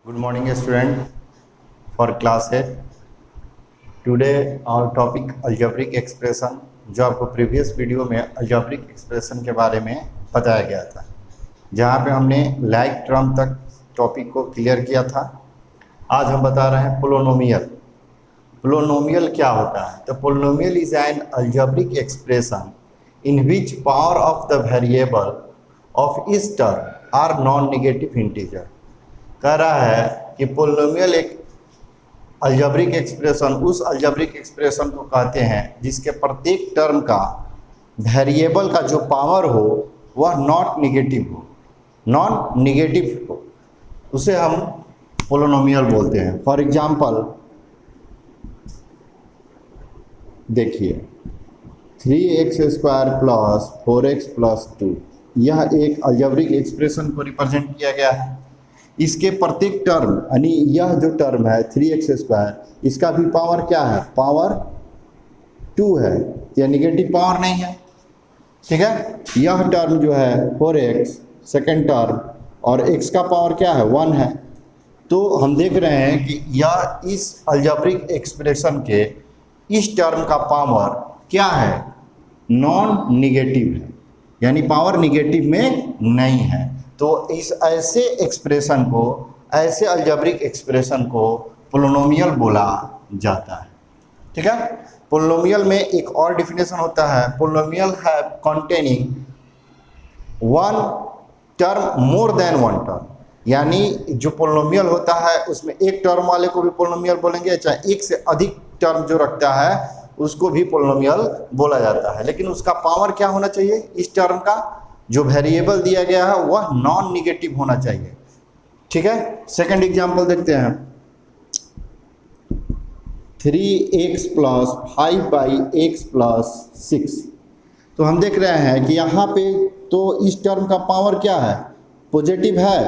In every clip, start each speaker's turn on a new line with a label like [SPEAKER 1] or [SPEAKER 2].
[SPEAKER 1] Good morning student for class 8. Today our topic algebraic expression, जो आपको previous video में algebraic expression के बारे में बताया गया था, जहाँ पे हमने लाइक टर्म तक टॉपिक को क्लियर किया था। आज हम बता रहे हैं पोलिनोमियल। पोलिनोमियल क्या होता है? तो polynomial is N algebraic expression in which power of the variable of each term are non-negative integer। कह रहा है कि पोलिनोमियल एक अलजेब्रिक एक्सप्रेशन, उस अलजेब्रिक एक्सप्रेशन को कहते हैं जिसके प्रत्येक टर्म का वेरिएबल का जो पावर हो वह नॉट नेगेटिव हो, नॉन नेगेटिव हो, उसे हम पोलिनोमियल बोलते हैं। फॉर एग्जांपल देखिए 3x² प्लस 4x प्लस 2, यह एक अलजेब्रिक एक्सप्रेशन को रिप्रेजेंट किया गया है। इसके प्रत्येक टर्म यानी यह जो टर्म है 3x², इसका भी पावर क्या है? पावर 2 है, यह निगेटिव पावर नहीं है। ठीक है, यह टर्म जो है 4x सेकेंड टर्म और x का पावर क्या है? 1 है। तो हम देख रहे हैं कि यह इस अलजेब्रिक एक्सप्रेशन के इस टर्म का पावर क्या है? नॉन निगेटिव है, यानी पावर निगेटिव में नहीं है। तो इस ऐसे एक्सप्रेशन को, ऐसे अलजेब्रिक एक्सप्रेशन को पोलिनोमियल बोला जाता है। ठीक है, पोलिनोमियल में एक और डिफिनेशन होता है, पोलिनोमियल है containing one term more than one term. यानी जो पोलिनोमियल होता है उसमें एक टर्म वाले को भी पोलिनोमियल बोलेंगे, चाहे एक से अधिक टर्म जो रखता है उसको भी पोलिनोमियल बोला जाता है। लेकिन उसका पावर क्या होना चाहिए? इस टर्म का जो वेरिएबल दिया गया है वह नॉन निगेटिव होना चाहिए। ठीक है, सेकंड एग्जांपल देखते हैं 3x प्लस 5/x प्लस 6। तो हम देख रहे हैं कि यहाँ पे तो इस टर्म का पावर क्या है? पॉजिटिव है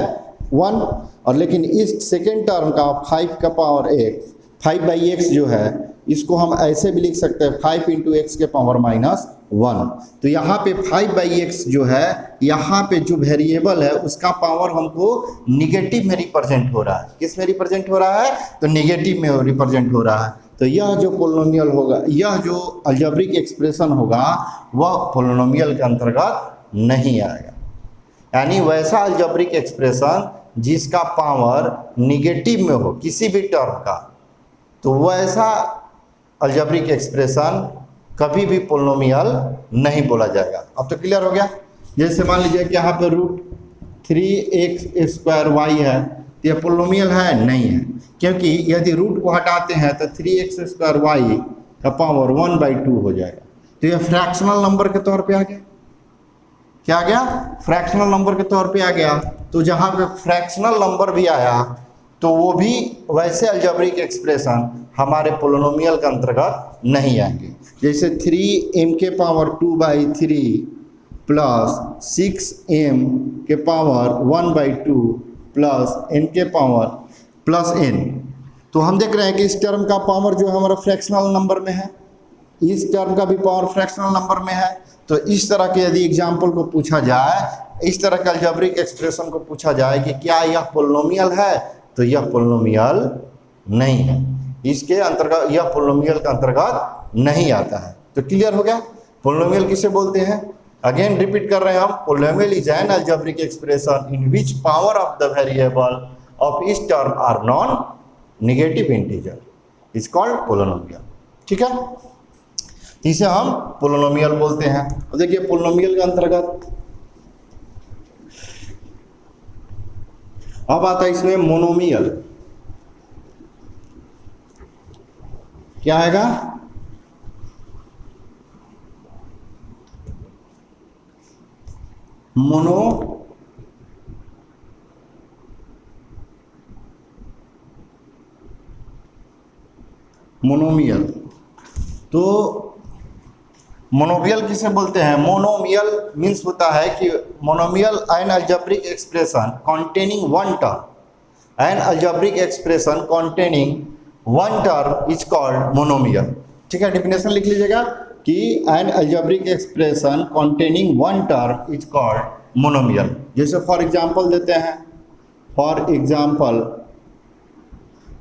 [SPEAKER 1] 1, और लेकिन इस सेकेंड टर्म का 5 का पावर x, 5/x जो है इसको हम ऐसे भी लिख सकते हैं 5 × x के पावर -1। तो यहाँ पे 5/x जो है, यहाँ पे जो वेरिएबल है उसका पावर हमको निगेटिव में रिप्रेजेंट हो रहा है। किस में रिप्रेजेंट हो रहा है? तो निगेटिव में रिप्रेजेंट हो रहा है। तो यह जो पोलिनोमियल होगा, यह जो अलजेब्रिक एक्सप्रेशन होगा वह पोलिनोमियल के अंतर्गत नहीं आएगा। यानी वैसा अलजेब्रिक एक्सप्रेशन जिसका पावर निगेटिव में हो किसी भी टर्म का, तो वैसा अलजेब्रिक एक्सप्रेशन कभी भी पोलिनोमियल नहीं बोला जाएगा। अब तो क्लियर हो गया। जैसे मान लीजिए कि यहाँ पे √3x² है, तो यह पोलिनोमियल है? नहीं है, क्योंकि यदि रूट को हटाते हैं तो 3x² का पावर 1/2 हो जाएगा। तो यह फ्रैक्शनल नंबर के तौर पे आ गया। क्या आ गया? फ्रैक्शनल नंबर के तौर पे आ गया। तो जहाँ पे फ्रैक्शनल नंबर भी आया तो वो भी वैसे अलजेब्रिक एक्सप्रेशन हमारे पोलिनोमियल के अंतर्गत नहीं आएंगे। जैसे 3m के पावर 2/3 प्लस 6m के पावर 1/2 प्लस n के पावर प्लस n। तो हम देख रहे हैं कि इस टर्म का पावर जो हमारा फ्रैक्शनल नंबर में है, इस टर्म का भी पावर फ्रैक्शनल नंबर में है। तो इस तरह के यदि एग्जाम्पल को पूछा जाए, इस तरह के अलजेब्रिक एक्सप्रेशन को पूछा जाए कि क्या यह पोलिनोमियल है, तो यह पोलिनोमियल नहीं है, इसके अंतर्गत, यह पोलिनोमियल के अंतर्गत नहीं आता है। तो क्लियर हो गया। पोलिनोमियल किसे बोलते हैं? अगेन रिपीट कर रहे हैं हम, polynomial is an algebraic expression in which power of the variable of each term are non negative integer, is called polynomial. ठीक है, इसे हम पोलिनोमियल बोलते हैं। अब देखिए पोलिनोमियल के अंतर्गत अब आता है इसमें मोनोमियल। क्या आएगा? मोनोमियल। तो मोनोमियल किसे बोलते हैं? मोनोमियल मीन्स होता है कि monomial an algebraic expression containing one term, an algebraic expression containing one term is called monomial. ठीक है, डेफिनेशन लिख लीजिएगा कि N algebraic expression containing one term is called monomial. जैसे फॉर एग्जांपल देते हैं, फॉर एग्जांपल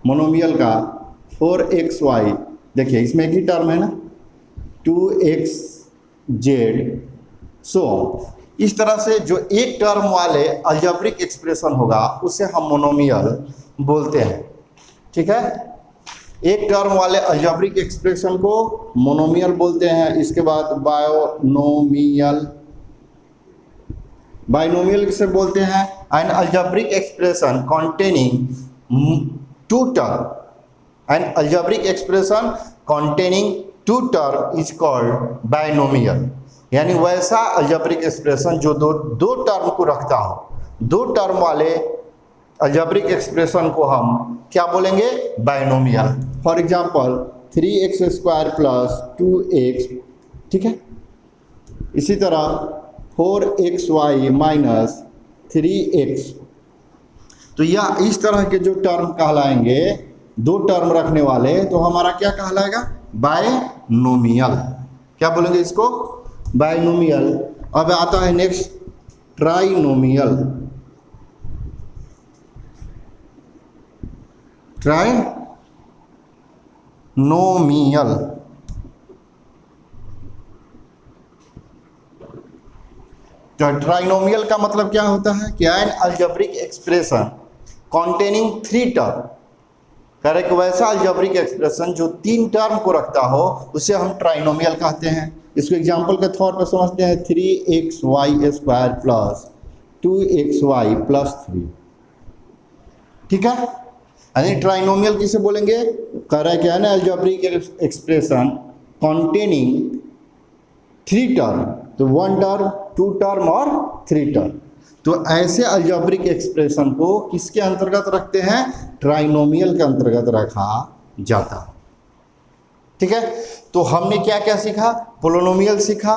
[SPEAKER 1] मोनोमियल का 4xy, देखिए इसमें एक ही टर्म है ना, 2xz, सो इस तरह से जो एक टर्म वाले अलजेब्रिक एक्सप्रेशन होगा उसे हम मोनोमियल बोलते हैं। ठीक है, एक टर्म वाले अलजेब्रिक एक्सप्रेशन को मोनोमियल बोलते हैं। इसके बाद बायनोमियल, बाइनोमियल किसे बोलते हैं? An algebraic expression containing two term, an algebraic expression containing two term is called binomial. यानी वैसा अलजेब्रिक एक्सप्रेशन जो दो टर्म को रखता हो, दो टर्म वाले अलजेब्रिक एक्सप्रेशन को हम क्या बोलेंगे? Binomial. For example 3x² plus 2x, ठीक है। इसी तरह 4xy माइनस 3x, तो यह इस तरह के जो टर्म कहलाएंगे, दो टर्म रखने वाले, तो हमारा क्या कहलाएगा? बाइनोमियल। क्या बोलेंगे इसको? बाइनोमियल। अब आता है नेक्स्ट ट्राइनोमियल। ट्राइनोमियल, तो ट्राइनोमियल का मतलब क्या होता है कि N algebraic expression containing three term, correct, वैसा अलजेब्रिक एक्सप्रेशन जो तीन टर्म को रखता हो उसे हम ट्राइनोमियल कहते हैं। इसको एग्जांपल के तौर पर समझते हैं, 3xy² प्लस 2xy प्लस 3, ठीक है। यानी ट्राइनोमियल किसे बोलेंगे? कह रहा है क्या है ना, algebraic expression containing three term, तो वन टर्म, टू टर्म और थ्री टर्म। तो ऐसे अलजेब्रिक एक्सप्रेशन को किसके अंतर्गत रखते हैं? ट्राइनोमियल के अंतर्गत रखा जाता है। ठीक है, तो हमने क्या क्या सीखा? पोलिनोमियल सीखा,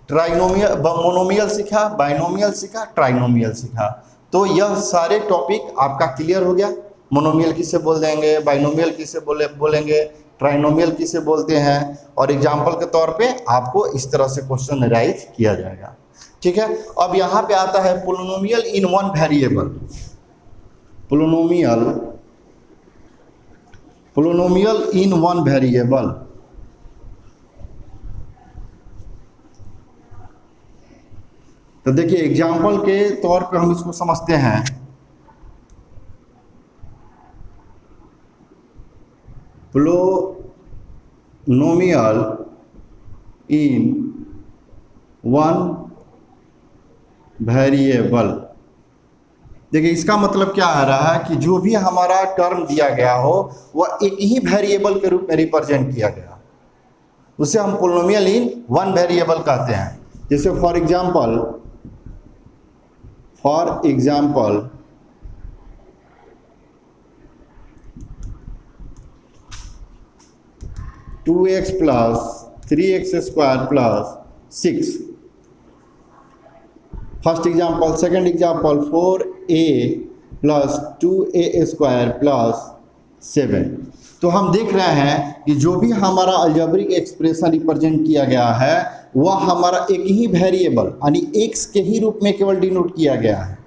[SPEAKER 1] ट्राइनोमियल, मोनोमियल सीखा, बाइनोमियल सीखा, ट्राइनोमियल सीखा। तो यह सारे टॉपिक आपका क्लियर हो गया। मोनोमियल किसे बोल देंगे, बाइनोमियल किसे बोलेंगे, ट्राइनोमियल किसे बोलते हैं, और एग्जाम्पल के तौर पे आपको इस तरह से क्वेश्चन राइज किया जाएगा। ठीक है, अब यहाँ पे आता है polynomial in one variable. Polynomial in one variable, तो देखिए एग्जाम्पल के तौर पे हम इसको समझते हैं। पोलिनोमियल इन वन वेरिएबल, देखिए इसका मतलब क्या आ रहा है कि जो भी हमारा टर्म दिया गया हो वह एक ही वेरिएबल के रूप में रिप्रेजेंट किया गया, उसे हम पोलिनोमियल इन वन वेरिएबल कहते हैं। जैसे for example 2x plus 3x² plus 6, first example. Second example 4a plus 2a² plus 7। तो हम देख रहे हैं कि जो भी हमारा अलजेब्रिक एक्सप्रेशन रिप्रेजेंट किया गया है वह हमारा एक ही वेरिएबल यानी x के ही रूप में केवल डिनोट किया गया है,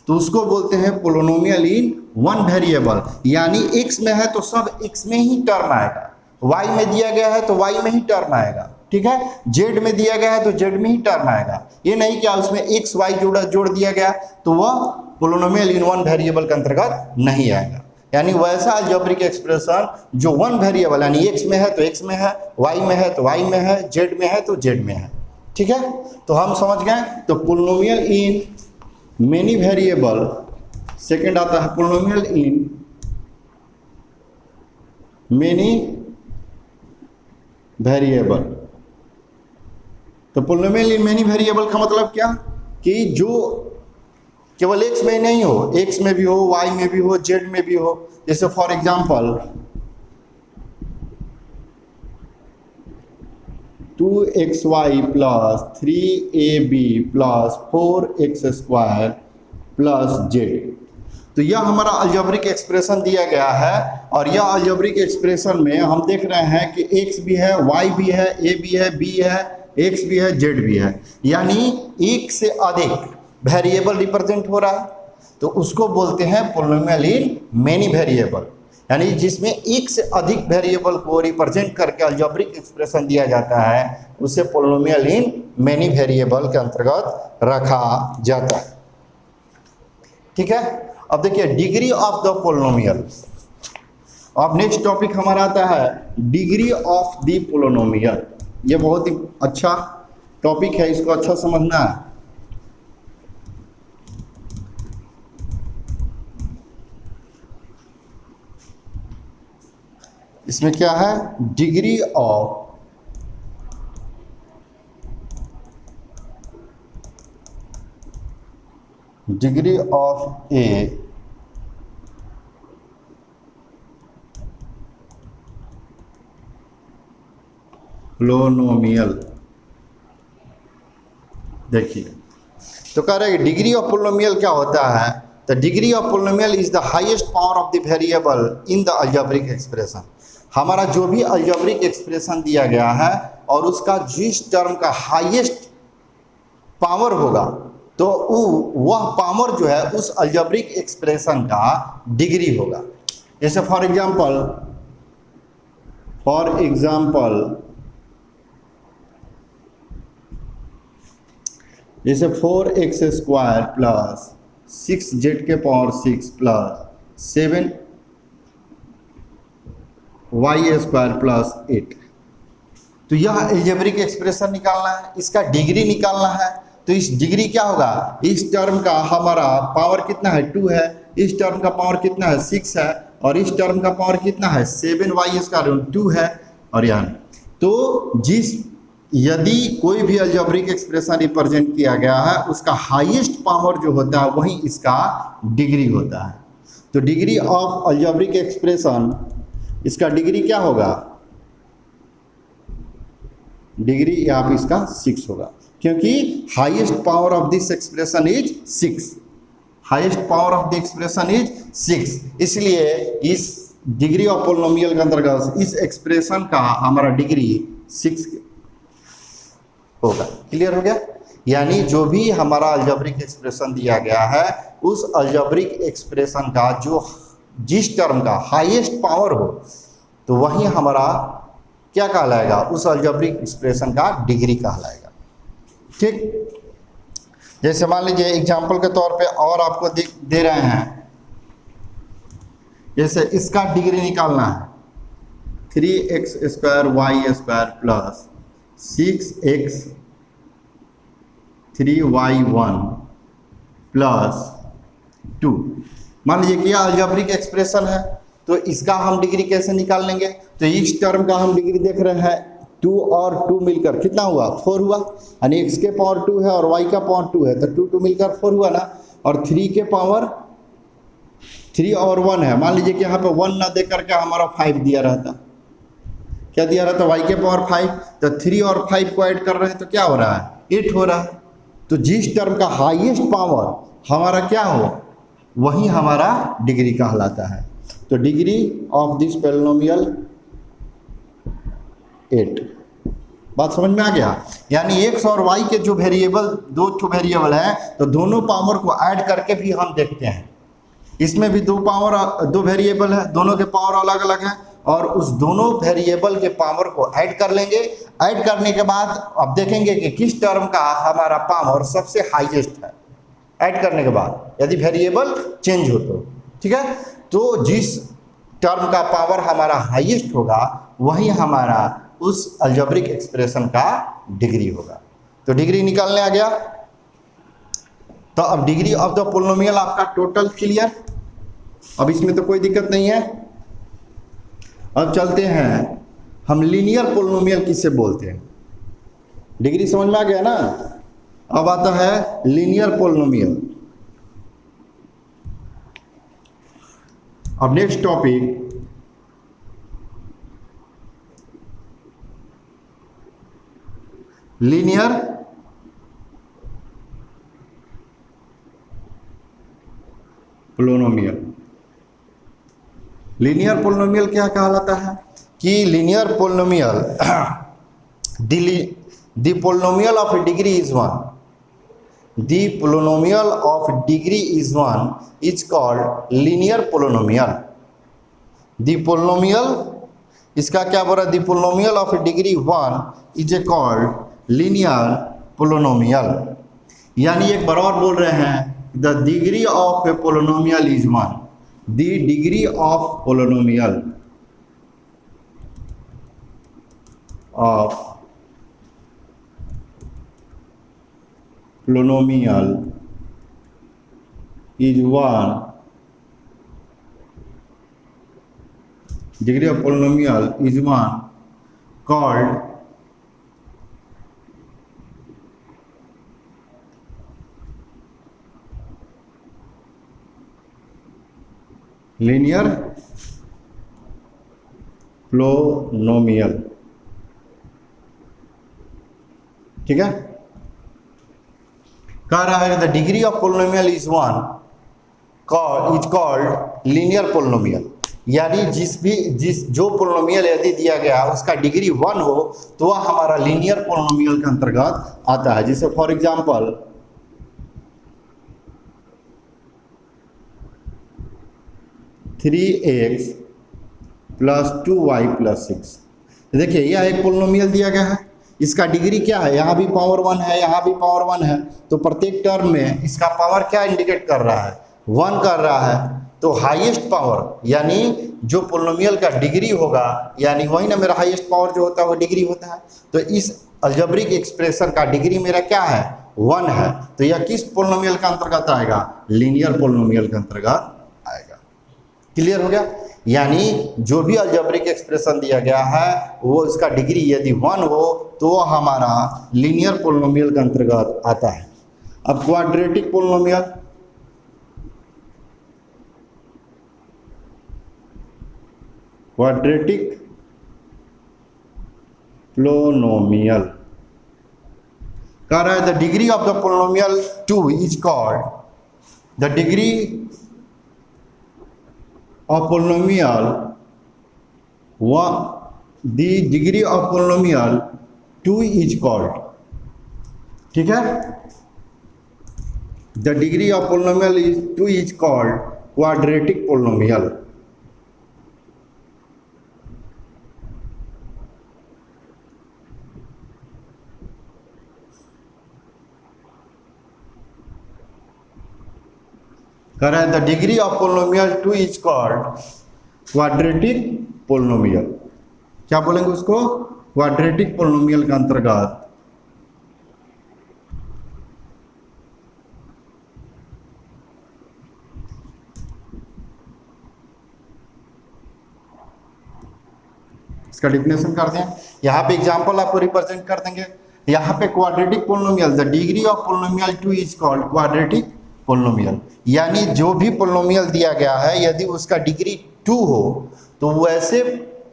[SPEAKER 1] तो उसको बोलते हैं पोलिनोमियल इन वन वेरिएबल। यानी x में है तो सब x में ही टर्म आएगा, y में दिया गया है तो y में ही टर्म आएगा, ठीक है। z में दिया गया है तो z में ही टर्म आएगा। ये नहीं कि उसमें x y जोड़ दिया गया तो वह पोलिनोमियल इन वन वेरिएबल के अंतर्गत नहीं आएगा। यानी वैसा अलजेब्रिक एक्सप्रेशन जो वन वेरिएबल यानी x में है तो x में है, y में है तो y में है, z में है तो z में है, ठीक है। तो हम समझ गए। तो polynomial in many variable, second आता है पोलिनोमियल इन मेनी वेरिएबल। तो पोलिनोमियल इन मेनी वेरिएबल का मतलब क्या कि जो केवल x में नहीं हो, x में भी हो, y में भी हो, z में भी हो। जैसे for example 2xy plus 3ab plus 4x² plus z। तो यह हमारा अलजेब्रिक एक्सप्रेशन दिया गया है, और यह अलजेब्रिक एक्सप्रेशन में हम देख रहे हैं कि x भी है, y भी है, a भी है, b है, x भी है, z भी है। यानी एक से अधिक वेरिएबल रिप्रेजेंट हो रहा है, तो उसको बोलते हैं पोलिनोमियल इन मेनी वेरिएबल। यानी जिसमें एक से अधिक वेरिएबल को रिप्रेजेंट करके अलजेब्रिक एक्सप्रेशन दिया जाता है उसे पोलिनोमियल इन मेनी वेरिएबल के अंतर्गत रखा जाता है। ठीक है, अब देखिए डिग्री ऑफ द पोलिनोमियल। अब नेक्स्ट टॉपिक हमारा आता है डिग्री ऑफ द पोलिनोमियल। ये बहुत ही अच्छा टॉपिक है, इसको अच्छा समझना है। इसमें क्या है, डिग्री ऑफ ए पोलिनोमियल। देखिए तो कह रहे हैं डिग्री ऑफ पोलिनोमियल क्या होता है, तो degree of polynomial is the highest power of the variable in the algebraic expression. हमारा जो भी अलजेब्रिक एक्सप्रेशन दिया गया है और उसका जिस टर्म का हाईएस्ट पावर होगा तो वह पावर जो है उस अलजेब्रिक एक्सप्रेशन का डिग्री होगा। जैसे फॉर एग्जांपल जैसे 4x² plus 6z⁴ plus 7y² plus 8। तो यह अलजेब्रिक एक्सप्रेशन निकालना है, इसका डिग्री निकालना है। तो इस डिग्री क्या होगा, इस टर्म का हमारा पावर कितना है 2 है, इस टर्म का पावर कितना है 6 है, और इस टर्म का पावर कितना है 7y² 2 है। और यहाँ तो यदि कोई भी अलजेब्रिक एक्सप्रेशन रिप्रेजेंट किया गया है उसका हाईएस्ट पावर जो होता है वही इसका डिग्री होता है। तो डिग्री ऑफ अलजेब्रिक एक्सप्रेशन, इसका डिग्री क्या होगा, डिग्री यहाँ पे इसका 6 होगा, क्योंकि highest power of this expression is 6। Highest power of the expression is 6, इसलिए इस डिग्री ऑफ पोलिनोमियल के अंतर्गत इस एक्सप्रेशन का हमारा डिग्री 6 होगा। क्लियर हो गया। यानी जो भी हमारा अलजेब्रिक एक्सप्रेशन दिया गया है उस अलजेब्रिक एक्सप्रेशन का जो जिस टर्म का हाईएस्ट पावर हो तो वही हमारा क्या कहलाएगा, उस अलजेब्रिक एक्सप्रेशन का डिग्री कहलाएगा। ठीक, जैसे मान लीजिए एग्जाम्पल के तौर पे और आपको दे रहे हैं, जैसे इसका डिग्री निकालना है 3x² प्लस 6x3y1 प्लस 2। मान लीजिए कि यह अलजेब्रिक एक्सप्रेशन है, तो इसका हम डिग्री कैसे निकाल लेंगे। तो इस टर्म का हम डिग्री देख रहे हैं 2 और 2 मिलकर कितना हुआ 4 हुआ, यानी x के पावर 2 है और y का पावर 2 है, तो 2 मिलकर 4 हुआ ना। और 3 के पावर 3 और 1 है, मान लीजिए कि यहाँ पे 1 ना दे करके हमारा 5 दिया रहता, क्या दिया रहता, y के पावर 5, तो 3 और 5 को ऐड कर रहे हैं तो क्या हो रहा है 8 हो रहा है। तो जिस टर्म का हाईएस्ट पावर हमारा क्या हो वही हमारा डिग्री कहलाता है। तो डिग्री ऑफ दिस पोलिनोमियल 8। बात समझ में आ गया। यानी x और y के जो वेरिएबल, दो वेरिएबल है, तो दोनों पावर को ऐड करके भी हम देखते हैं। इसमें भी दो वेरिएबल है, दोनों के पावर अलग अलग है, और उस दोनों वेरिएबल के पावर को ऐड कर लेंगे। ऐड करने के बाद अब देखेंगे कि किस टर्म का हमारा पावर सबसे हाईएस्ट है। ऐड करने के बाद यदि वेरिएबल चेंज हो तो ठीक है, तो जिस टर्म का पावर हमारा हाईएस्ट होगा वही हमारा उस अलजेब्रिक एक्सप्रेशन का डिग्री होगा। तो डिग्री निकालने आ गया। तो अब डिग्री ऑफ द पोलिनोमियल आपका टोटल क्लियर, अब इसमें तो कोई दिक्कत नहीं है। अब चलते हैं हम लीनियर पोलिनोमियल किसे बोलते हैं। डिग्री समझ में आ गया ना। अब आता है लीनियर पोलिनोमियल। अब next topic linear polynomial. Linear polynomial क्या कहलाता है कि linear polynomial the polynomial of degree is 1, the polynomial of degree is 1 is called linear polynomial. The polynomial, इसका क्या बोला, the polynomial of degree 1 is a called linear polynomial. यानी एक बार और बोल रहे हैं, the degree of A polynomial is 1, the degree of polynomial of polynomial is 1, degree of polynomial is 1 called linear polynomial। ठीक है, कह रहा है the degree of polynomial is 1 is called linear polynomial. यानी जो पोलिनोमियल यदि दिया गया उसका डिग्री 1 हो तो वह हमारा लीनियर पोलिनोमियल के अंतर्गत आता है। जैसे for example 3x plus 2y plus 6। देखिए यह एक पोलिनोमियल दिया गया है, इसका डिग्री क्या है, यहाँ भी पावर 1 है, यहाँ भी पावर 1 है, तो प्रत्येक टर्म में इसका पावर क्या इंडिकेट कर रहा है, 1 कर रहा है। तो हाईएस्ट पावर यानी जो पोलिनोमियल का डिग्री होगा, यानी वही ना मेरा हाईएस्ट पावर जो होता है वो डिग्री होता है। तो इस अलजेब्रिक एक्सप्रेशन का डिग्री मेरा क्या है, 1 है। तो यह किस पोलिनोमियल का अंतर्गत आएगा, लीनियर पोलिनोमियल के अंतर्गत आएगा। क्लियर हो गया। यानी जो भी अलजेब्रिक एक्सप्रेशन दिया गया है वो इसका डिग्री यदि 1 हो तो वो हमारा लीनियर पोलिनोमियल के अंतर्गत आता है। अब क्वाड्रेटिक पोलिनोमियल, क्वाड्रेटिक पोलिनोमियल कह रहा है the degree of the polynomial 2 is called the degree of polynomial the degree of polynomial 2 is called, ठीक है, the degree of polynomial is 2 is called quadratic polynomial। कह रहा है the degree of polynomial 2 is called quadratic polynomial. क्या बोलेंगे उसको, quadratic polynomial के अंतर्गत इसका डिफिनेशन करते हैं। यहाँ पे एग्जांपल आपको रिप्रेजेंट कर देंगे। यहाँ पे quadratic polynomial, the degree of polynomial 2 is called quadratic polynomial. यानी जो भी पोलिनोमियल दिया गया है यदि उसका डिग्री 2 हो तो वैसे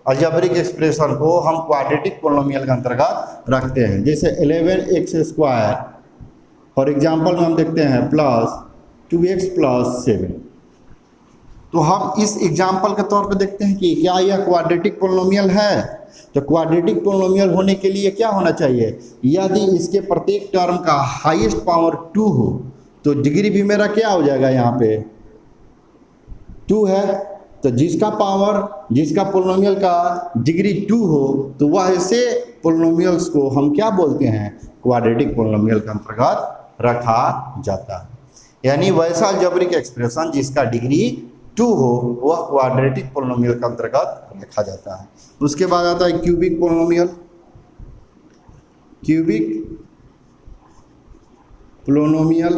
[SPEAKER 1] अलजेब्रिक एक्सप्रेशन को हम क्वाड्रेटिक पोलिनोमियल के अंतर्गत रखते हैं। जैसे 11x² फॉर एग्जांपल में हम देखते हैं प्लस 2x प्लस 7। तो हम इस एग्जांपल के तौर पे देखते हैं कि क्या यह क्वाड्रेटिक पोलिनोमियल है। तो क्वाड्रेटिक पोलिनोमियल होने के लिए क्या होना चाहिए, यदि इसके प्रत्येक टर्म का हाईएस्ट पावर 2 हो तो डिग्री भी मेरा क्या हो जाएगा, यहाँ पे 2 है। तो जिसका पोलिनोमियल का डिग्री 2 हो तो वह ऐसे पोलिनोमियल्स को हम क्या बोलते हैं, क्वाड्रेटिक पोलिनोमियल के अंतर्गत रखा जाता है। यानी वैसा अलजेब्रिक एक्सप्रेशन जिसका डिग्री 2 हो वह क्वाड्रेटिक पोलिनोमियल के अंतर्गत रखा जाता है। उसके बाद आता है क्यूबिक पोलिनोमियल। क्यूबिक पोलिनोमियल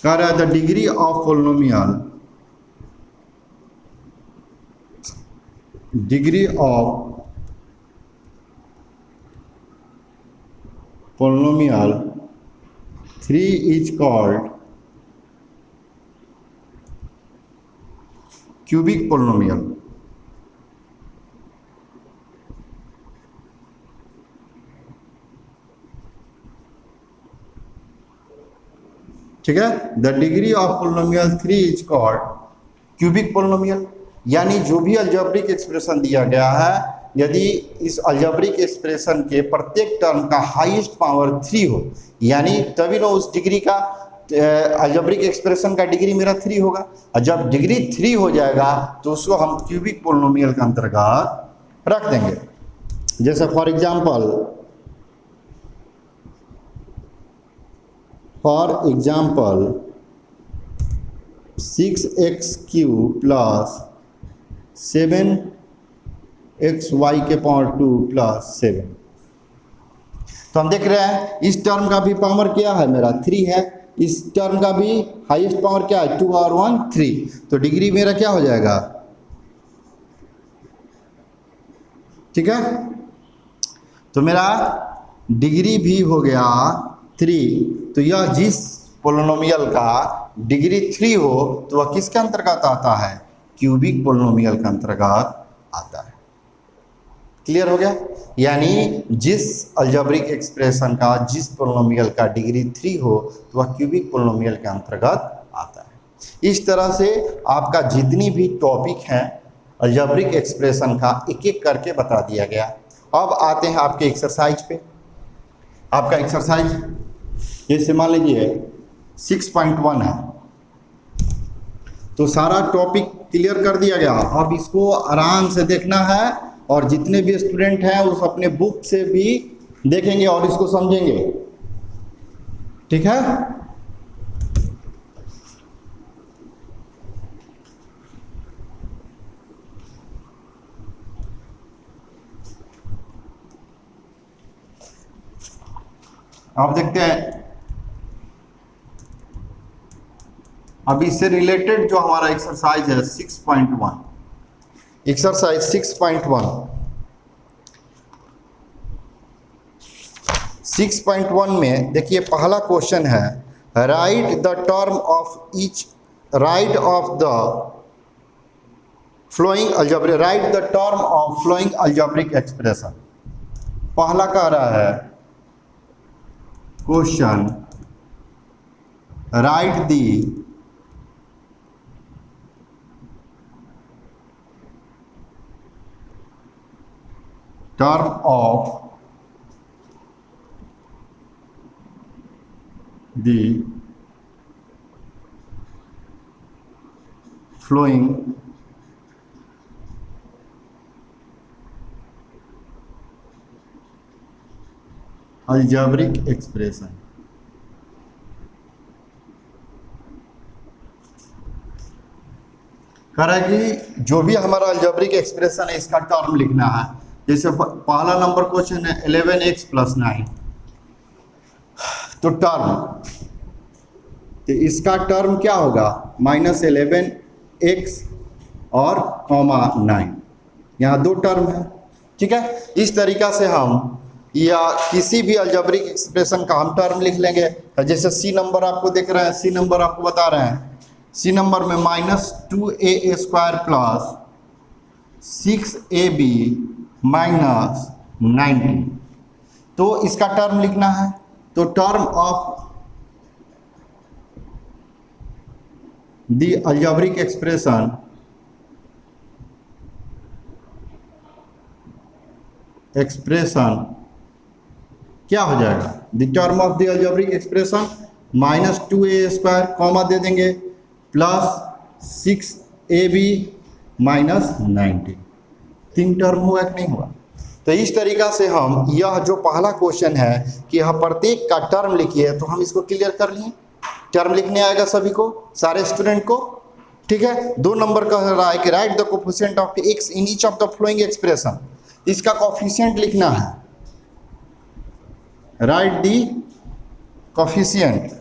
[SPEAKER 1] कह रहा है the degree of polynomial, degree of polynomial 3 is called cubic polynomial. ठीक है, the degree of polynomial 3 is called cubic polynomial. यानी जो भी अलजेब्रिक एक्सप्रेशन दिया गया है यदि इस अलजेब्रिक एक्सप्रेशन के प्रत्येक टर्म का हाईएस्ट पावर 3 हो, यानी तभी ना उस डिग्री का अलजेब्रिक एक्सप्रेशन का डिग्री मेरा 3 होगा, और जब डिग्री 3 हो जाएगा तो उसको हम क्यूबिक पोलिनोमियल के अंतर्गत रख देंगे। जैसे for example 6x³ plus 7xy² plus 7। तो हम देख रहे हैं इस टर्म का भी पावर क्या है, मेरा 3 है, इस टर्म का भी हाईएस्ट पावर क्या है, 2 और 1 3, तो डिग्री मेरा क्या हो जाएगा, ठीक है। तो मेरा डिग्री भी हो गया 3। तो यह जिस पोलिनोमियल का डिग्री 3 हो तो वह किसके अंतर्गत आता है, क्यूबिक पोलिनोमियल के अंतर्गत आता है। क्लियर हो गया, यानी जिस अलजेब्रिक एक्सप्रेशन का जिस पोलिनोमियल का डिग्री 3 हो तो वह क्यूबिक पोलिनोमियल के अंतर्गत आता है। इस तरह से आपका जितनी भी टॉपिक हैं अलजेब्रिक एक्सप्रेशन का एक एक करके बता दिया गया। अब आते हैं आपके एक्सरसाइज पे। आपका एक्सरसाइज जैसे मान लीजिए 6.1 है, तो सारा टॉपिक क्लियर कर दिया गया। अब इसको आराम से देखना है, और जितने भी स्टूडेंट हैं उस अपने बुक से भी देखेंगे और इसको समझेंगे, ठीक है। आप देखते हैं अब इससे रिलेटेड जो हमारा एक्सरसाइज है 6.1, एक्सरसाइज 6.1 में देखिए पहला क्वेश्चन है, write the term of each, write of the following algebraic, write the term of following algebraic expression. पहला कह रहा है question, write the term of the flowing algebraic expression। कह रहा है कि जो भी हमारा अलजेब्रिक एक्सप्रेशन है इसका टर्म लिखना है। जैसे पहला नंबर क्वेश्चन है 11x + 9, तो टर्म, तो इसका टर्म क्या होगा, -11x और (9), यहाँ 2 टर्म है, ठीक है। इस तरीका से हम या किसी भी अलजेब्रिक एक्सप्रेशन का हम टर्म लिख लेंगे। जैसे सी नंबर आपको देख रहे हैं, सी नंबर आपको बता रहे हैं, सी नंबर में -2a² प्लस 6ab -19, तो इसका टर्म लिखना है। तो term of the algebraic expression क्या हो जाएगा, the term of the algebraic expression -2a², comma दे देंगे, प्लस 6ab -19। 3 टर्म हुआ कि नहीं हुआ। तो इस तरीका से हम यह जो पहला क्वेश्चन है कि यह प्रत्येक का टर्म लिखिए, तो हम इसको क्लियर कर लिए। टर्म लिखने आएगा सभी को, सारे स्टूडेंट को, ठीक है। 2 नंबर कह रहा है कि right the coefficient of x in each of the flowing expression, इसका कोफिशिएंट लिखना है, right the coefficient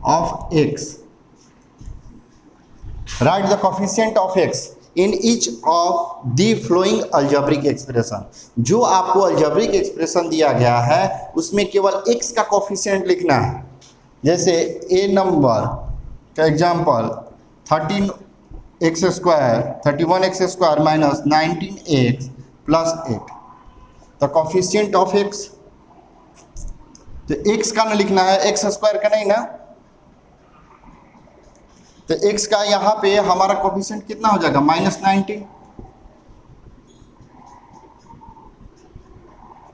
[SPEAKER 1] of x, write the coefficient of x in each of the flowing algebraic expression। जो आपको अलजेब्रिक एक्सप्रेशन दिया गया है उसमें केवल x का कोफिशिएंट लिखना है। जैसे a नंबर का example 31x² - 19x + 8, the coefficient of x, तो x का ना लिखना है, x² का नहीं ना, तो x का यहाँ पे हमारा कोफिशिएंट कितना हो जाएगा, -19।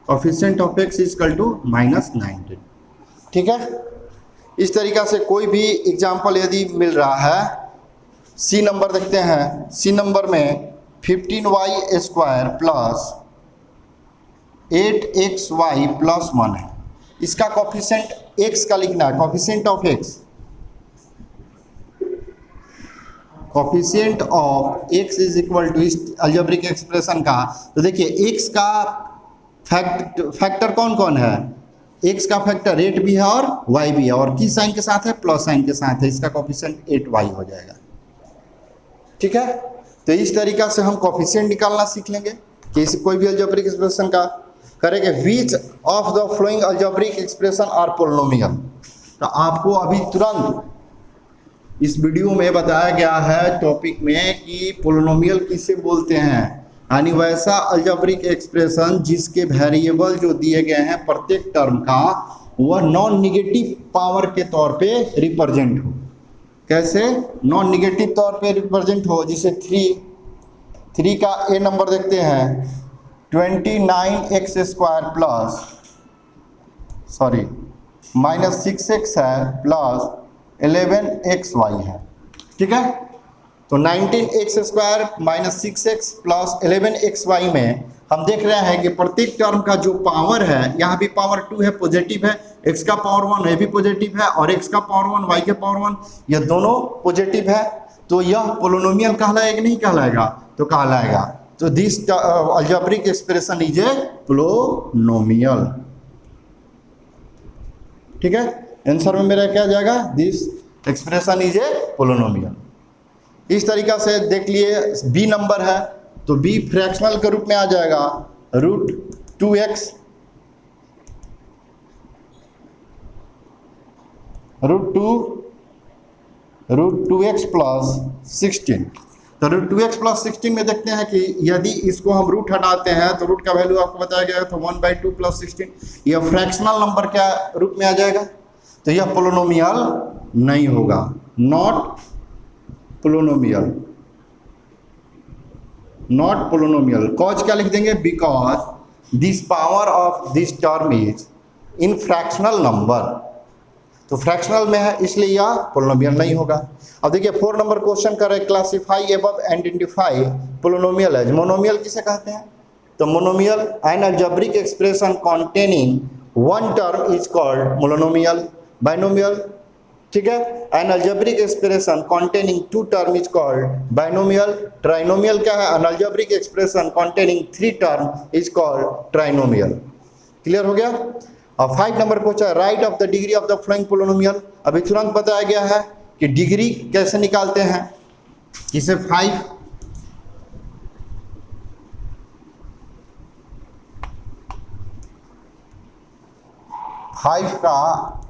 [SPEAKER 1] Coefficient of x equal to -19। ठीक है, इस तरीका से कोई भी एग्जाम्पल यदि मिल रहा है, सी नंबर देखते हैं, सी नंबर में 15y² प्लस 8xy प्लस 1 है, इसका कोफिशिएंट x का लिखना है, coefficient of x, coefficient of x is equal to इस अलजेब्रिक एक्सप्रेशन का। तो देखिए x का फैक्टर कौन कौन है, x का फैक्टर 8 भी है और y भी है, और किस साइन के साथ है, प्लस साइन के साथ है, इसका कोफिशिएंट 8y हो जाएगा। ठीक है, तो इस तरीका से हम कोफिशिएंट निकालना सीख लेंगे कि कोई भी अलजेब्रिक एक्सप्रेशन का करेंगे। Which of the following algebraic expression are polynomial. तो आपको अभी तुरंत इस वीडियो में बताया गया है टॉपिक में कि पोलिनोमियल किसे बोलते हैं, यानी वैसा अलजेब्रिक एक्सप्रेशन जिसके वेरिएबल जो दिए गए हैं प्रत्येक टर्म का वह नॉन निगेटिव पावर के तौर पे रिप्रेजेंट हो। कैसे नॉन निगेटिव तौर पे रिप्रेजेंट हो, जिसे 3 का ए नंबर देखते हैं, 29x² प्लस -6x है प्लस 11xy है। ठीक है, तो 19x² -6x प्लस 11xy में हम देख रहे हैं कि प्रत्येक टर्म का जो पावर है, यहाँ भी पावर 2 है, पॉजिटिव है, x का पावर 1 है भी पॉजिटिव है, और x का पावर 1 y के पावर 1 यह दोनों पॉजिटिव है। तो यह पोलिनोमियल कहलाएगा कि नहीं कहलाएगा, तो कहलाएगा। तो this algebraic expression is a polynomial. ठीक है, आंसर में मेरा क्या जाएगा, this expression is a polynomial. इस तरीका से देख लिए, बी नंबर है तो बी फ्रैक्शनल के रूप में आ जाएगा, √2x √2x प्लस 16। तो √2x प्लस 16 में देखते हैं कि यदि इसको हम रूट हटाते हैं तो रूट का वैल्यू आपको बताया गया था 1/2 प्लस 16, यह फ्रैक्शनल नंबर क्या रूप में आ जाएगा, तो यह पोलिनोमियल नहीं होगा, not polynomial, not polynomial. Cause क्या लिख देंगे, because this power of this term is in fractional number, तो फ्रैक्शनल में है इसलिए यह पोलिनोमियल नहीं होगा। अब देखिए 4 नंबर क्वेश्चन कर रहे, classify above and identify polynomial as. Monomial किसे कहते हैं, तो monomial an algebraic expression containing one term is called monomial. Binomial, ठीक है, an algebraic expression containing 2 term is called binomial. Trinomial क्या है, an algebraic expression containing 3 term is called trinomial. Clear हो गया। अब 5 नंबर पूछा, write of the degree of the following polynomial. अभी तुरंत बताया गया है कि डिग्री कैसे निकालते हैं, इसे 5 का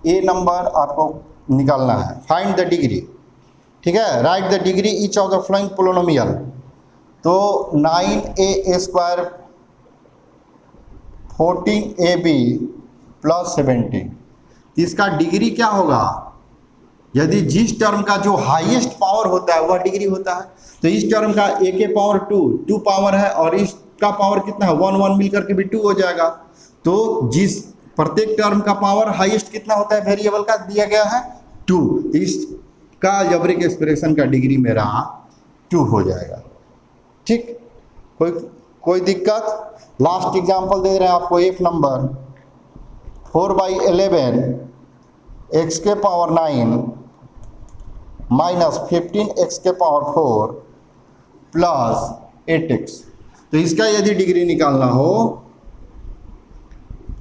[SPEAKER 1] ए नंबर आपको निकालना है, फाइंड द डिग्री। ठीक है, write the degree each of the following polynomial. तो 9a² 14ab प्लस 17, इसका डिग्री क्या होगा, यदि जिस टर्म का जो हाईएस्ट पावर होता है वह डिग्री होता है, तो इस टर्म का a के पावर 2 पावर है और इसका पावर कितना है 1 मिलकर के भी 2 हो जाएगा। तो जिस प्रत्येक टर्म का पावर हाईएस्ट कितना होता है वेरिएबल का दिया गया है 2, इसका अलजेब्रिक एक्सप्रेशन का डिग्री मेरा 2 हो जाएगा। ठीक, कोई दिक्कत। लास्ट एग्जांपल दे रहे हैं आपको, एक नंबर 4/11 x के पावर 9 माइनस 15 x के पावर 4 प्लस 8x। तो इसका यदि डिग्री निकालना हो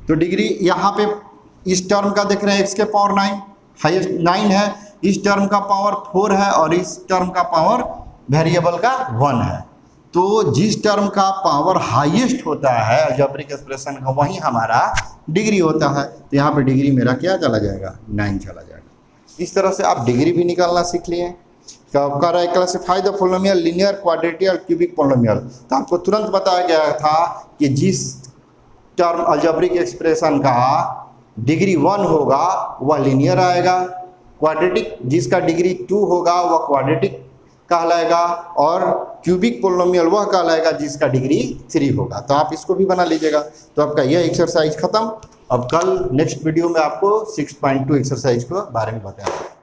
[SPEAKER 1] तो डिग्री यहाँ पे इस टर्म का देख रहे हैं x के पावर 9 हाईएस्ट 9 है, इस टर्म का पावर 4 है और इस टर्म का पावर वेरिएबल का 1 है। तो जिस टर्म का पावर हाईएस्ट होता है अलजेब्रिक एक्सप्रेशन का वही हमारा डिग्री होता है। तो यहाँ पे डिग्री मेरा क्या चला जाएगा 9 चला जाएगा। इस तरह से आप डिग्री भी निकालना सीख लिए। कह रहा है classify the polynomial linear quadratic cubic polynomial. तो आपको तुरंत बताया गया था कि जिस टर्म अलजेब्रिक एक्सप्रेशन का डिग्री 1 होगा वह लीनियर आएगा, क्वाड्रेटिक जिसका डिग्री 2 होगा वह क्वाड्रेटिक कहलाएगा और क्यूबिक पोलिनोमियल वह कहलाएगा जिसका डिग्री 3 होगा। तो आप इसको भी बना लीजिएगा। तो आपका यह एक्सरसाइज खत्म। अब कल नेक्स्ट वीडियो में आपको 6.2 एक्सरसाइज के बारे में बताएंगे।